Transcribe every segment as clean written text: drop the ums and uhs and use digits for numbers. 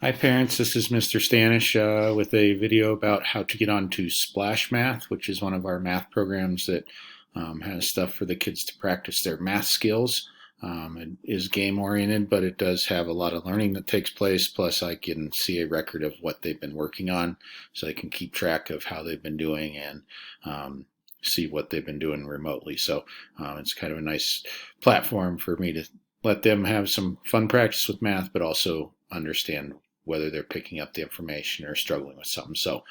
Hi parents, this is Mr. Stanish with a video about how to get onto Splash Math, which is one of our math programs that has stuff for the kids to practice their math skills. It is game oriented, but it does have a lot of learning that takes place. Plus, I can see a record of what they've been working on, so I can keep track of how they've been doing and see what they've been doing remotely. So it's kind of a nice platform for me to let them have some fun practice with math, but also understand whether they're picking up the information or struggling with something. So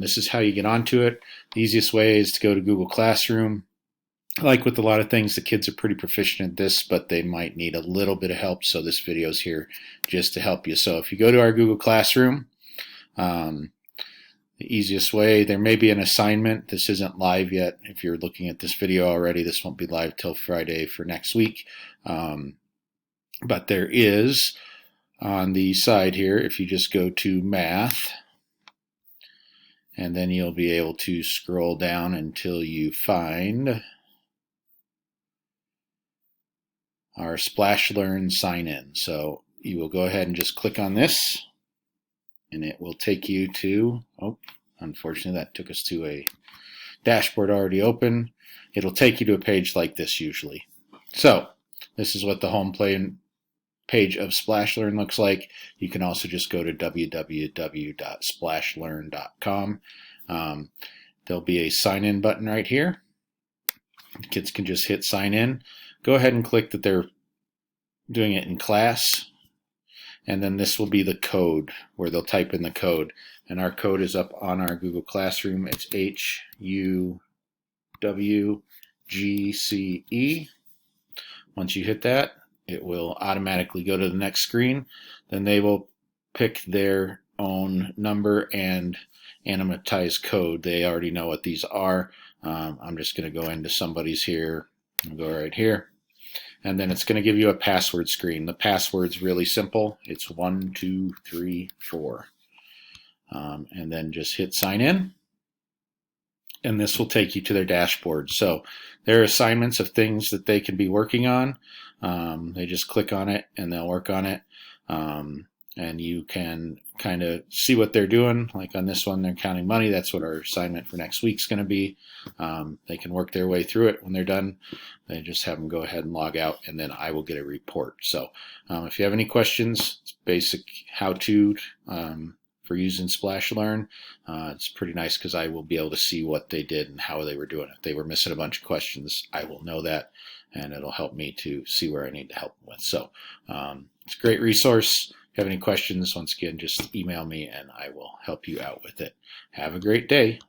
this is how you get onto it. The easiest way is to go to Google Classroom. Like with a lot of things, the kids are pretty proficient at this, but they might need a little bit of help. So this video is here just to help you. So if you go to our Google Classroom, the easiest way, there may be an assignment. This isn't live yet. If you're looking at this video already, this won't be live till Friday for next week. But there is on the side here, if you just go to Math, and then you'll be able to scroll down until you find our Splash Learn sign in. So you will go ahead and just click on this, and it will take you to, oh, unfortunately that took us to a dashboard already open. It'll take you to a page like this usually. So this is what the home page of Splash Learn looks like. You can also just go to www.splashlearn.com. There'll be a sign in button right here. The kids can just hit sign in. Go ahead and click that they're doing it in class, and then this will be the code where they'll type in the code, and our code is up on our Google Classroom. It's HUWGCE. Once you hit that, it will automatically go to the next screen. Then they will pick their own number and animatize code. They already know what these are. I'm just going to go into somebody's here. I'll go right here. And then it's going to give you a password screen. The password's really simple. It's 1, 2, 3, 4. And then just hit sign in. And this will take you to their dashboard. So there are assignments of things that they can be working on. They just click on it and they'll work on it. And you can kind of see what they're doing. Like on this one, they're counting money. That's what our assignment for next week's going to be. They can work their way through it. When they're done, they just have them go ahead and log out, and then I will get a report. So if you have any questions, it's basic how-to for using Splash Learn. It's pretty nice because I will be able to see what they did and how they were doing. If they were missing a bunch of questions, I will know that, and it'll help me to see where I need to help them with. So it's a great resource. If you have any questions, once again, just email me and I will help you out with it. Have a great day.